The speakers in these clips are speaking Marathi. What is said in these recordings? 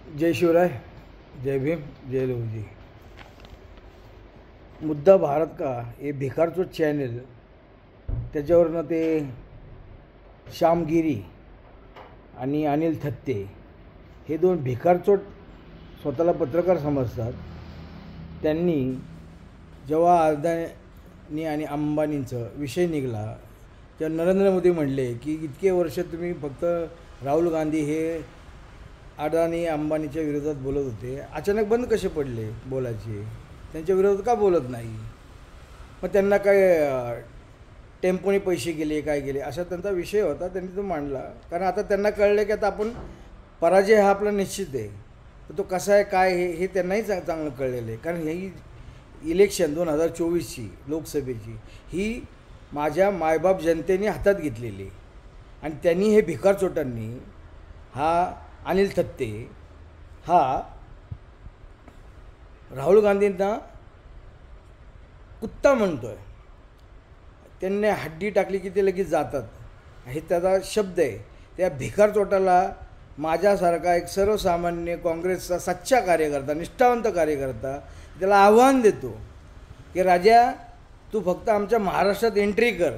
जय शिवराय, जय भीम, जय लवजी। मुद्दा भारत का हे भिकारचोट चॅनल, त्याच्यावरनं ते श्यामगिरी आणि अनिल थत्ते हे दोन भिकारचोट स्वतःला पत्रकार समजतात। त्यांनी जेव्हा अदानी आणि अंबानींचा विषय निघाला तेव्हा नरेंद्र मोदी म्हणले की इतके वर्ष तुम्ही फक्त राहुल गांधी हे अदानी अंबानीच्या विरोधात बोलत होते, अचानक बंद कसे पडले बोलायचे, त्यांच्या विरोधात का बोलत नाही? मग त्यांना काय टेम्पोने पैसे गेले काय गेले असा त्यांचा विषय होता, त्यांनी तो मांडला। कारण आता त्यांना कळले की आता आपण पराजय हा आपला निश्चित आहे, तर तो कसा आहे काय हे त्यांनाही चांगलं कळलेलं आहे। कारण ही इलेक्शन 2024ची लोकसभेची ही माझ्या मायबाप जनतेने हातात घेतलेली आणि त्यांनी हे भिकारचोटांनी हा अनिल थत्ते हा राहुल गांधींना कुत्ता म्हणतोय, त्यांनी हड्डी टाकली की ते लगेच जातात, हे त्याचा शब्द आहे। त्या भिकारचोटाला माझ्यासारखा एक सर्वसामान्य काँग्रेसचा सच्चा कार्यकर्ता, निष्ठावंत कार्यकर्ता त्याला आव्हान देतो की राजा तू फक्त आमच्या महाराष्ट्रात एंट्री कर,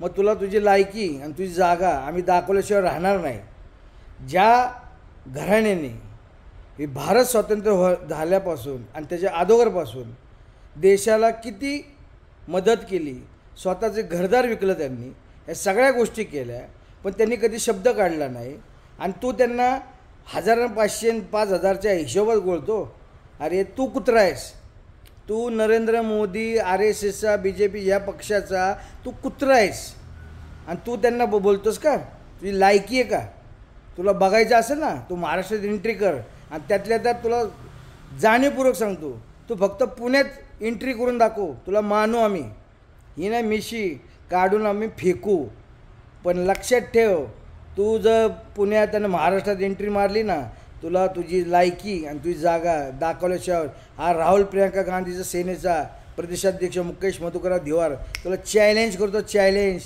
मग तुला तुझी लायकी आणि तुझी जागा आम्ही दाखवल्याशिवाय राहणार नाही। ज्या घराण्याने हे भारत स्वातंत्र्य झाल्यापासून आणि त्याच्या अगोदरपासून देशाला किती मदत केली, स्वतःचे घरदार विकलं त्यांनी, या सगळ्या गोष्टी केल्या, पण त्यांनी कधी शब्द काढला नाही। आणि तू त्यांना 1000, 500, 5000च्या हिशोबात बोलतो। अरे तू कुत्रा आहेस, तू नरेंद्र मोदी RSSचा BJP या पक्षाचा तू कुत्रा आहेस आणि तू त्यांना बोलतोस का? तुझी लायकी आहे का? तुला बघायचं असेल ना तू महाराष्ट्रात एंट्री कर, आणि त्यातल्या त्यात तुला जाणीवपूर्वक सांगतो तू फक्त पुण्यात एंट्री करून दाखव, तुला मानू आम्ही, ही नाही मिशी काढून आम्ही फेकू। पण लक्षात ठेव, तू जर पुण्यात आणि महाराष्ट्रात एंट्री मारली ना, तुला तुझी लायकी आणि तुझी जागा दाखवल्याशिवाय हा राहुल प्रियंका गांधीचा सेनेचा प्रदेशाध्यक्ष मुकेश मधुकरराव धिवार तुला चॅलेंज करतो, चॅलेंज।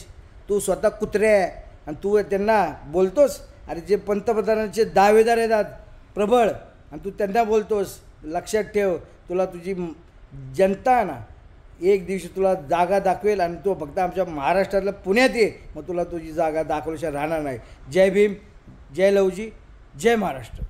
तू स्वतः कुत्रे आहे आणि तू त्यांना बोलतोस, अरे जे पंतप्रधानांचे दावेदार येतात प्रबळ आणि तू त्यांना बोलतोस। लक्षात ठेव, तुला तुझी जनता ना एक दिवशी तुला जागा दाखवेल आणि तू फक्त आमच्या महाराष्ट्रातला पुण्यात ये, मग तुला तुझी जागा दाखवल्याशिवाय राहणार नाही। जय भीम, जय लवजी, जय महाराष्ट्र।